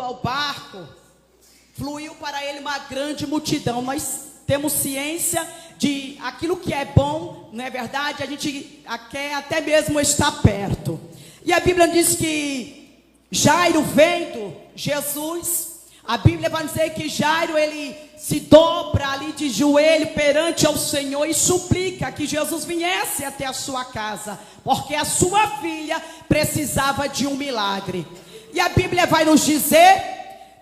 ao barco, fluiu para ele uma grande multidão. Nós temos ciência de aquilo que é bom, não é verdade? A gente quer até mesmo estar perto. E a Bíblia diz que Jairo, vendo Jesus, a Bíblia vai dizer que Jairo, ele se dobra ali de joelho perante ao Senhor e suplica que Jesus viesse até a sua casa, porque a sua filha precisava de um milagre. E a Bíblia vai nos dizer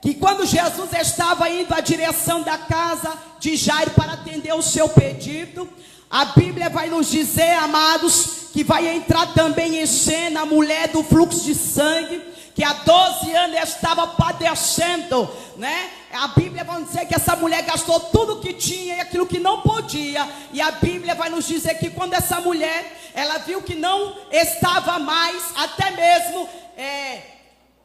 que quando Jesus estava indo à direção da casa de Jairo para atender o seu pedido, a Bíblia vai nos dizer, amados, que vai entrar também em cena a mulher do fluxo de sangue, que há 12 anos estava padecendo, né? A Bíblia vai dizer que essa mulher gastou tudo que tinha e aquilo que não podia. E a Bíblia vai nos dizer que quando essa mulher, ela viu que não estava mais, até mesmo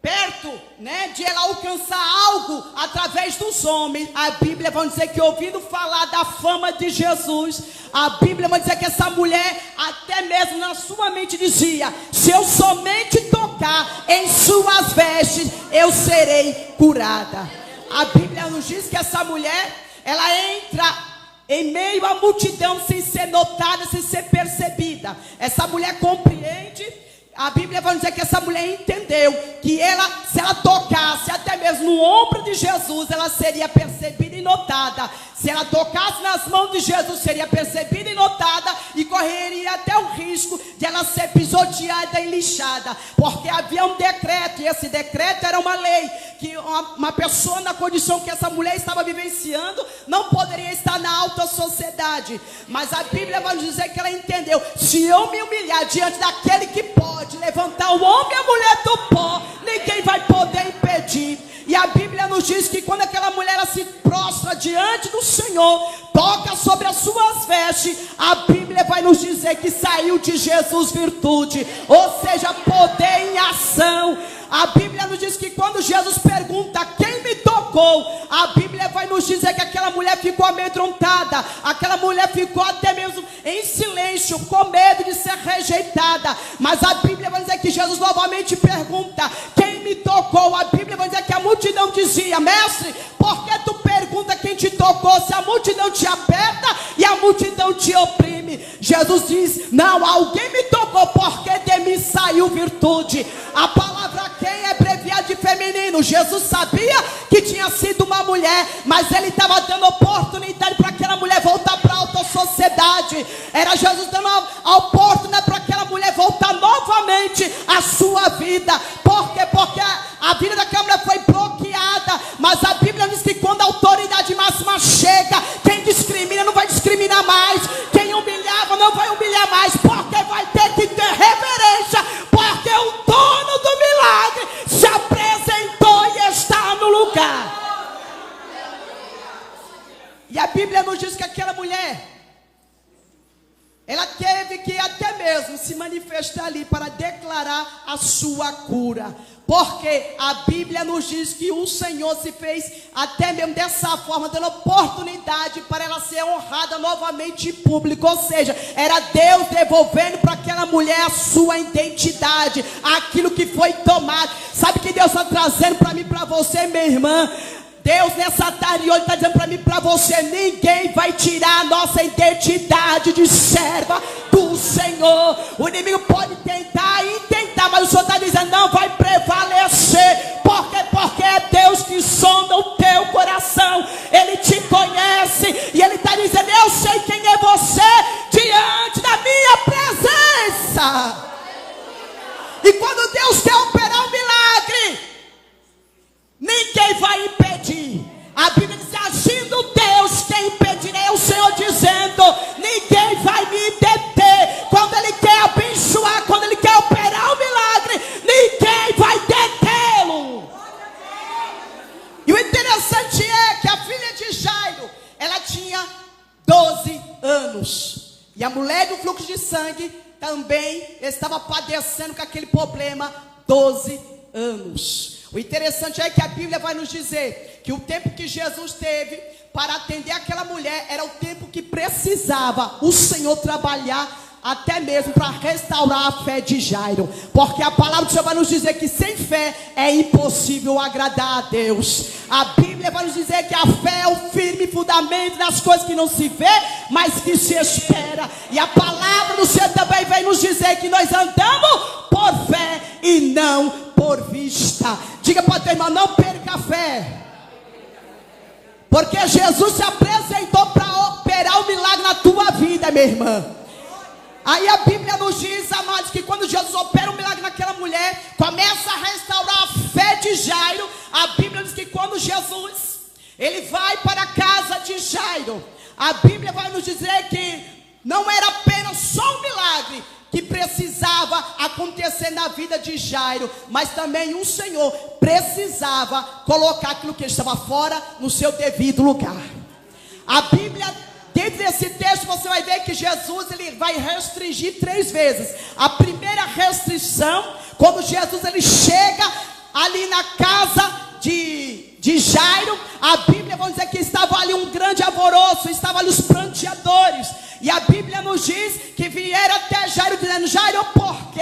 perto, né, de ela alcançar algo através dos homens, a Bíblia vai dizer que ouvindo falar da fama de Jesus, a Bíblia vai dizer que essa mulher, até mesmo na sua mente dizia: se eu somente tocar em suas vestes, eu serei curada. A Bíblia nos diz que essa mulher, ela entra em meio à multidão sem ser notada, sem ser percebida. Essa mulher compreende. A Bíblia vai dizer que essa mulher entendeu que ela, se ela tocasse até mesmo no ombro de Jesus, ela seria percebida e notada. Se ela tocasse nas mãos de Jesus, seria percebida e notada, e correria até o risco de ela ser pisoteada e lixada, porque havia um decreto, e esse decreto era uma lei, que uma pessoa na condição que essa mulher estava vivenciando, não poderia estar na alta sociedade. Mas a Bíblia vai dizer que ela entendeu: se eu me humilhar diante daquele que pode levantar o homem e a mulher do pó, ninguém vai poder impedir. E a Bíblia nos diz que quando aquela mulher ela se prostra diante do Senhor, toca sobre as suas vestes, a Bíblia vai nos dizer que saiu de Jesus virtude, ou seja, poder em ação. A Bíblia nos diz que quando Jesus pergunta: quem me tocou? A Bíblia vai nos dizer que aquela mulher ficou amedrontada, aquela mulher ficou até mesmo em silêncio, com medo de ser rejeitada. Mas a Bíblia vai dizer que Jesus novamente pergunta: quem me tocou? A Bíblia vai dizer que a multidão dizia: mestre, por que tu pergunta quem te tocou, se a multidão te aperta e a multidão te oprime? Jesus diz: não, alguém me tocou, porque de mim saiu virtude. A palavra quem é abreviada de feminino. Jesus sabia que tinha sido uma mulher, mas ele estava dando oportunidade para aquela mulher voltar para a alta sociedade. Era Jesus dando a oportunidade para aquela mulher voltar novamente à sua vida. Por quê? Porque a vida daquela mulher foi bloqueada. Mas a Bíblia diz que quando a autoridade máxima chega, quem discrimina não vai discriminar mais, quem humilhava não vai humilhar mais, porque vai ter que ter reverência, porque o dono do milagre se apresentou e está no lugar. E a Bíblia nos diz que aquela mulher, ela teve que até mesmo se manifestar ali para declarar a sua cura. Porque a Bíblia nos diz que o Senhor se fez até mesmo dessa forma, dando oportunidade para ela ser honrada novamente em público. Ou seja, era Deus devolvendo para aquela mulher a sua identidade, aquilo que foi tomado. Sabe o que Deus está trazendo para mim, para você, minha irmã? Deus nessa tarde hoje está dizendo para mim e para você: ninguém vai tirar a nossa identidade de serva do Senhor. O inimigo pode tentar e tentar, mas o Senhor está dizendo: não vai prevalecer. Por quê? Porque é Deus que sonda o teu coração. Ele te conhece e Ele está dizendo: eu sei quem é você diante da minha presença. E quando Deus quer operar um milagre, ninguém vai impedir. A Bíblia diz: agindo Deus, quem impedirá? É o Senhor dizendo: ninguém vai me deter. Quando Ele quer abençoar, quando Ele quer operar o milagre, ninguém vai detê-lo. E o interessante é que a filha de Jairo, ela tinha 12 anos. E a mulher do fluxo de sangue também estava padecendo com aquele problema 12 anos. O interessante é que a Bíblia vai nos dizer que o tempo que Jesus teve para atender aquela mulher era o tempo que precisava o Senhor trabalhar até mesmo para restaurar a fé de Jairo, porque a palavra do Senhor vai nos dizer que sem fé é impossível agradar a Deus. A Bíblia vai nos dizer que a fé é o firme fundamento das coisas que não se vê, mas que se espera. E a palavra do Senhor também vem nos dizer que nós andamos por fé e não por vista. Diga para o teu irmão, não perca a fé, porque Jesus se apresentou para operar o milagre na tua vida, minha irmã. Aí a Bíblia nos diz, amados, que quando Jesus opera um milagre naquela mulher, começa a restaurar a fé de Jairo. A Bíblia diz que quando Jesus, ele vai para a casa de Jairo, a Bíblia vai nos dizer que não era apenas só um milagre que precisava acontecer na vida de Jairo, mas também o Senhor precisava colocar aquilo que estava fora no seu devido lugar. A Bíblia, dentro desse texto, você vai ver que Jesus, ele vai restringir 3 vezes. A primeira restrição, quando Jesus ele chega ali na casa de Jairo, a Bíblia vai dizer que estava ali um grande alvoroço, estavam ali os pranteadores. E a Bíblia nos diz que vieram até Jairo dizendo: Jairo, por quê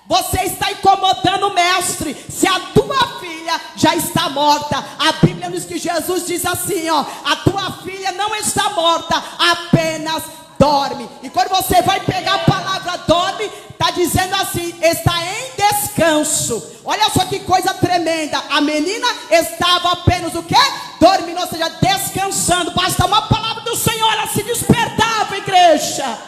você está incomodando o mestre, se a tua filha já está morta? A Bíblia diz que Jesus diz assim, ó: a tua filha não está morta, apenas dorme. E quando você vai pegar a palavra dorme, está dizendo assim, está em descanso. Olha só que coisa tremenda. A menina estava apenas o quê? Dormindo, ou seja, descansando. Basta uma palavra do Senhor, ela se despertava, igreja.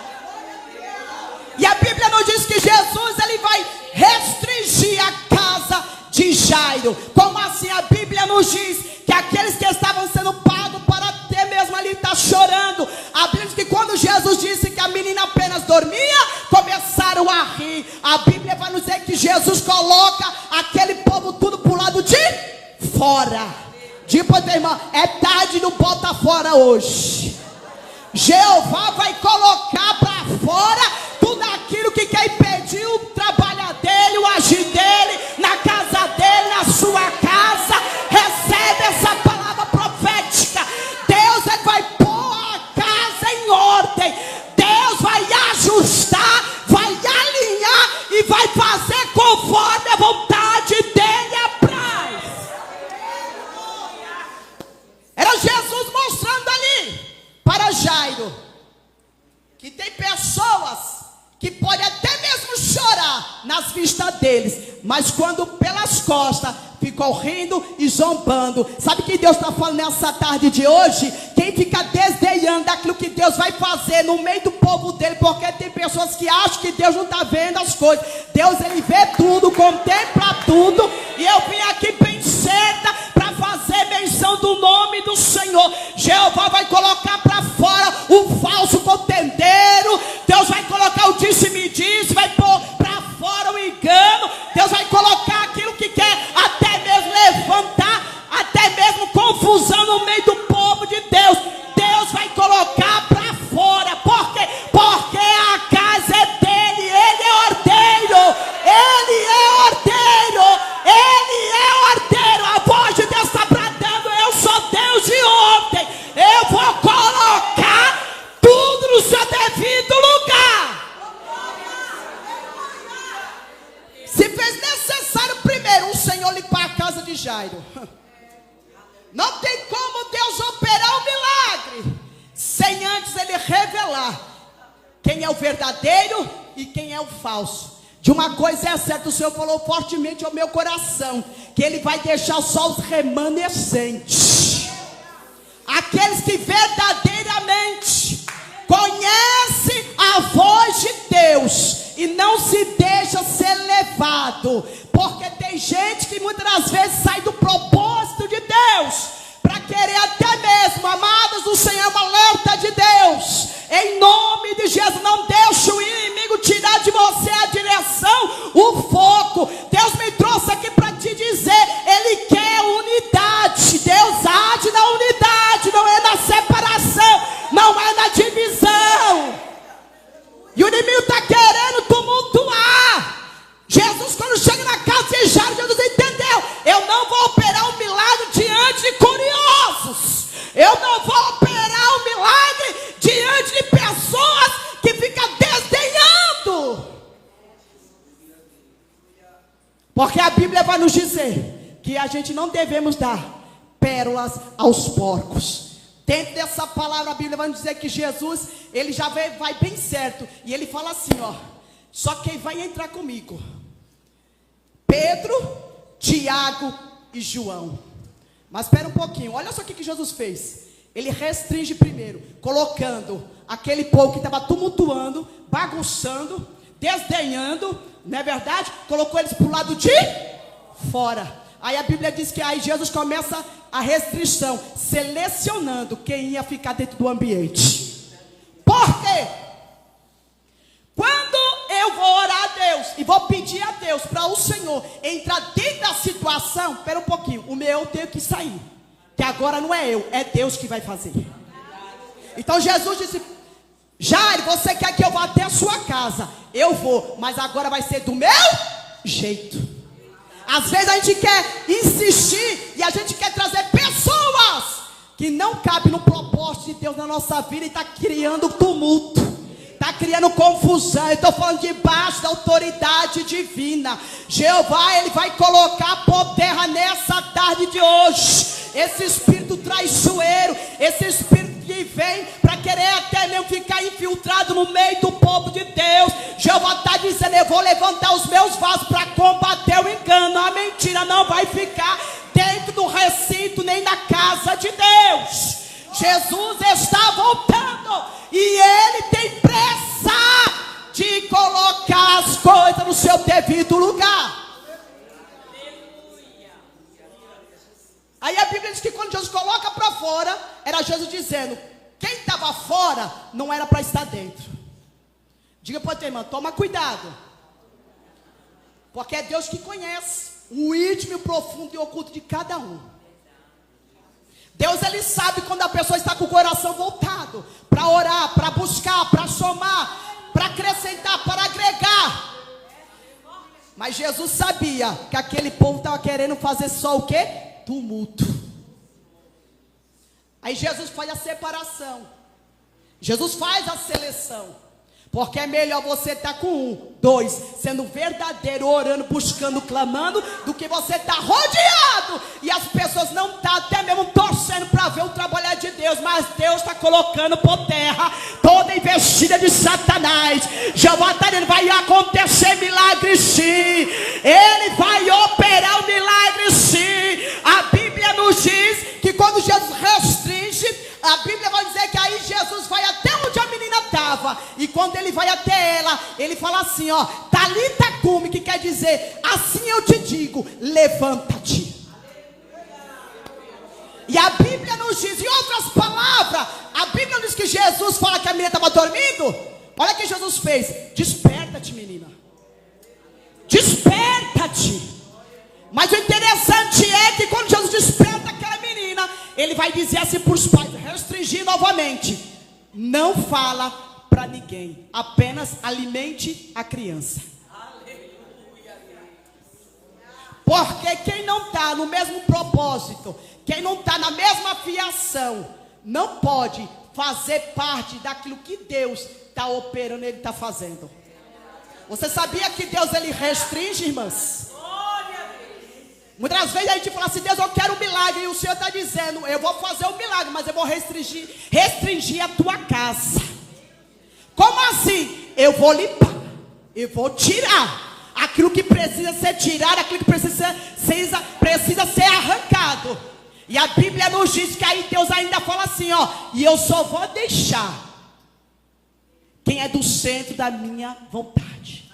E a Bíblia nos diz que Jesus, ele vai restringir a casa de Jairo. Como assim? A Bíblia nos diz que aqueles que estavam sendo pagos para até mesmo ali estar chorando, a Bíblia diz que quando Jesus disse que a menina apenas dormia, começaram a rir. A Bíblia vai nos dizer que Jesus coloca aquele povo tudo para o lado de fora. Diga para o teu irmão, é tarde, não bota fora hoje. Jeová vai colocar para fora tudo aquilo que quer impedir o trabalho dele, o agir dele, na casa dele, na sua casa. Recebe essa palavra profética. Deus ele vai pôr a casa em ordem. Deus vai ajustar, vai alinhar e vai fazer conforme a vontade dele apraz. Era Jesus mostrando ali para Jairo que tem pessoas que podem até mesmo chorar nas vistas deles, mas quando pelas costas ficam rindo e zombando. Sabe o que Deus está falando nessa tarde de hoje? Quem fica desdenhando daquilo que Deus vai fazer no meio do povo dele, porque tem pessoas que acham que Deus não está vendo as coisas. Deus, ele vê tudo, contempla tudo. E eu vim aqui bem cedo para fazer menção do nome do Senhor. Jeová vai colocar para fora o falso contendeiro. Deus vai colocar o disse-me-disse, vai pôr para fora o engano. Deus vai colocar aquilo que quer até mesmo levantar, até mesmo confusão no meio do povo de Deus. Deus vai colocar para fora. Por quê? Porque a casa é dele. Ele é ordeiro. Ele é ordeiro. Ele é ordeiro. A voz de Deus está bradando: eu sou Deus de ontem. Eu vou colocar tudo no seu devido lugar. Se fez necessário primeiro o Senhor limpar a casa de Jairo, não tem como Deus operar um milagre sem antes ele revelar quem é o verdadeiro e quem é o falso. De uma coisa é certa, o Senhor falou fortemente ao meu coração, que ele vai deixar só os remanescentes, aqueles que verdadeiramente conhecem a voz de Deus e não se deixa ser levado. Porque tem gente que muitas das vezes sai do propósito de Deus para querer até mesmo, amados do Senhor, uma alerta de Deus. Em nome de Jesus, não deixe o inimigo tirar de você a direção, o foco. Deus me trouxe aqui para te dizer, ele quer unidade. Deus age na unidade, não é na separação, não é na divisão. E o inimigo está querendo tumultuar. Jesus, quando chega na casa de Jairo, Jesus entendeu: eu não vou operar um milagre diante de curiosos. Eu não vou operar um milagre diante de pessoas que ficam desdenhando Bíblia vai nos dizer que a gente não devemos dar pérolas aos porcos. Dentro dessa palavra, a Bíblia vai nos dizer que Jesus, ele já vai bem certo. E ele fala assim, ó: só quem vai entrar comigo: Pedro, Tiago e João. Mas espera um pouquinho, olha só o que Jesus fez. Ele restringe primeiro, colocando aquele povo que estava tumultuando, bagunçando, desdenhando, não é verdade? Colocou eles para o lado de fora. Aí a Bíblia diz que aí Jesus começa a restrição, selecionando quem ia ficar dentro do ambiente. Por quê? Quando eu vou orar a Deus e vou pedir a Deus para o Senhor entrar dentro da situação, espera um pouquinho, o meu eu tenho que sair, que agora não é eu, é Deus que vai fazer. Então Jesus disse: Jairo, você quer que eu vá até a sua casa? Eu vou, mas agora vai ser do meu jeito. Às vezes a gente quer insistir e a gente quer trazer pessoas que não cabem no propósito de Deus na nossa vida e está criando tumulto, está criando confusão. Eu estou falando debaixo da autoridade divina. Jeová, ele vai colocar por terra nessa tarde de hoje esse espírito traiçoeiro, esse espírito que vem para querer até mesmo ficar infiltrado no meio do povo de Deus. Jeová está dizendo: eu vou levantar os meus vasos para combater o engano. A mentira não vai ficar dentro do recinto nem na casa de Deus. Jesus está voltando e ele tem pressa de colocar as coisas no seu devido lugar. Aí a Bíblia diz que quando Jesus coloca para fora, era Jesus dizendo: quem estava fora não era para estar dentro. Diga para o teu irmão: toma cuidado, porque é Deus que conhece o íntimo, o profundo e o oculto de cada um. Deus, ele sabe quando a pessoa está com o coração voltado para orar, para buscar, para somar, para acrescentar, para agregar. Mas Jesus sabia que aquele povo estava querendo fazer só o quê? Tumulto. Aí Jesus faz a separação, Jesus faz a seleção, porque é melhor você estar com um, dois, sendo verdadeiro, orando, buscando, clamando, do que você estar rodeado e as pessoas não estão até mesmo torcendo para ver o trabalhar de Deus. Mas Deus está colocando por terra toda investida de Satanás. Jeová está dizendo: vai acontecer milagre sim, ele vai operar o milagre sim. A Bíblia nos diz que quando Jesus restringe, a Bíblia vai dizer que aí Jesus vai até onde a menina estava. E quando ele vai até ela, ele fala assim, ó: Talita cumi, que quer dizer: assim eu te digo, levanta-te. E a Bíblia nos diz, em outras palavras, a Bíblia diz que Jesus fala que a menina estava dormindo. Olha o que Jesus fez: desperta-te, menina, desperta-te. Mas o interessante é que quando Jesus desperta aquela menina, ele vai dizer assim para os pais, restringir novamente: não fala para ninguém, apenas alimente a criança. Porque quem não está no mesmo propósito, quem não está na mesma fiação, não pode fazer parte daquilo que Deus está operando, ele está fazendo. Você sabia que Deus, ele restringe, irmãs? Muitas vezes a gente fala assim: Deus, eu quero um milagre. E o Senhor está dizendo: eu vou fazer um milagre, mas eu vou restringir a tua casa. Como assim? Eu vou limpar, eu vou tirar aquilo que precisa ser tirado, aquilo que precisa ser arrancado. E a Bíblia nos diz que aí Deus ainda fala assim, ó: e eu só vou deixar quem é do centro da minha vontade.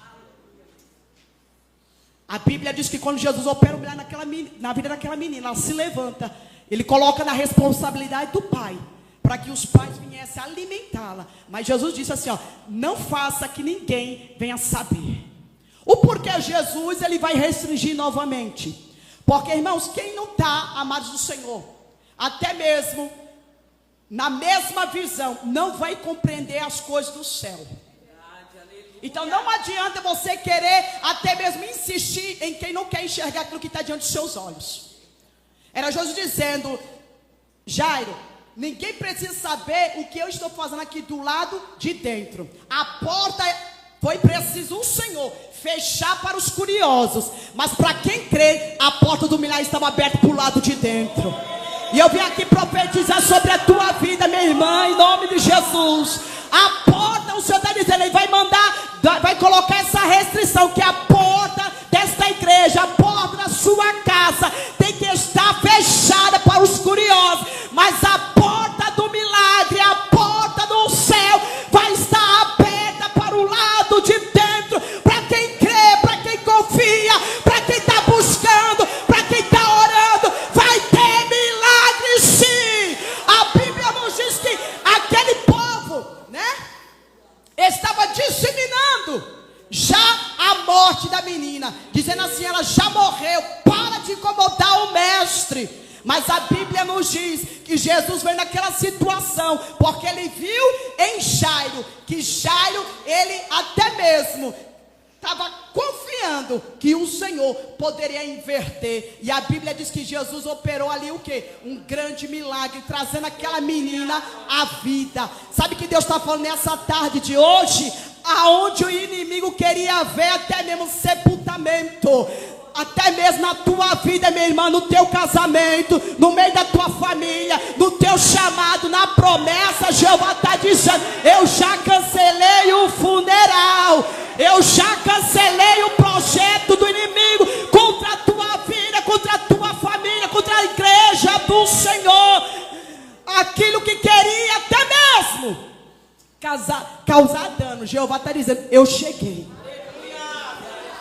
A Bíblia diz que quando Jesus opera o milagre na vida daquela menina, ela se levanta, ele coloca na responsabilidade do pai, para que os pais viessem alimentá-la. Mas Jesus disse assim, ó: não faça que ninguém venha saber. O porquê Jesus, ele vai restringir novamente? Porque, irmãos, quem não está, amados do Senhor, até mesmo na mesma visão, não vai compreender as coisas do céu. Então não adianta você querer até mesmo insistir em quem não quer enxergar aquilo que está diante dos seus olhos. Era Jesus dizendo: Jairo, ninguém precisa saber o que eu estou fazendo aqui do lado de dentro. A porta foi preciso o Senhor fechar para os curiosos, mas para quem crê, a porta do milagre estava aberta para o lado de dentro. E eu vim aqui profetizar sobre a tua vida, minha irmã, em nome de Jesus. A porta, o Senhor está dizendo, Ele vai mandar, vai colocar essa restrição, que a porta desta igreja, a porta da sua casa, tem que estar fechada para os curiosos, mas a porta do milagre, a porta do céu, vai estar aberta para o lado de dentro, para quem crê, para quem confia, para quem está buscando, para quem está orando, vai ter milagre sim. A Bíblia nos diz que aquele povo, né, estava disseminando já a morte da menina, dizendo assim, ela já morreu, para de incomodar o mestre. Mas a Bíblia nos diz que Jesus veio naquela situação, porque ele viu em Jairo, que Jairo, ele até mesmo estava confiando que o Senhor poderia inverter. E a Bíblia diz que Jesus operou ali o quê? Um grande milagre, trazendo aquela menina à vida. Sabe que Deus está falando nessa tarde de hoje? Aonde o inimigo queria ver até mesmo sepultamento, até mesmo na tua vida, minha irmã, no teu casamento, no meio da tua família, no teu chamado, na promessa, Jeová está dizendo, eu já cancelei o funeral, eu já cancelei o projeto do inimigo contra a tua vida, contra a tua família, contra a igreja do Senhor. Aquilo que queria até mesmo causar dano, Jeová está dizendo, eu cheguei.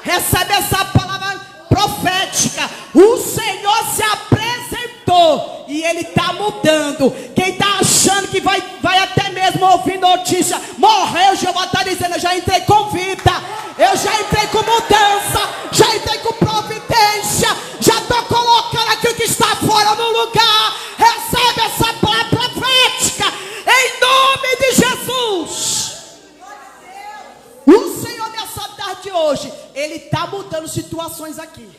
Recebe essa palavra profética. O Senhor se apresentou e Ele está mudando. Quem está achando que vai até mesmo ouvir notícia, morreu, Jeová está dizendo, eu já entrei com vida, eu já entrei com mudança, já entrei com providência, já estou colocando aquilo que está fora no lugar. Recebe essa palavra profética em nome de Jesus. O Senhor nessa tarde hoje, Ele está mudando situações aqui.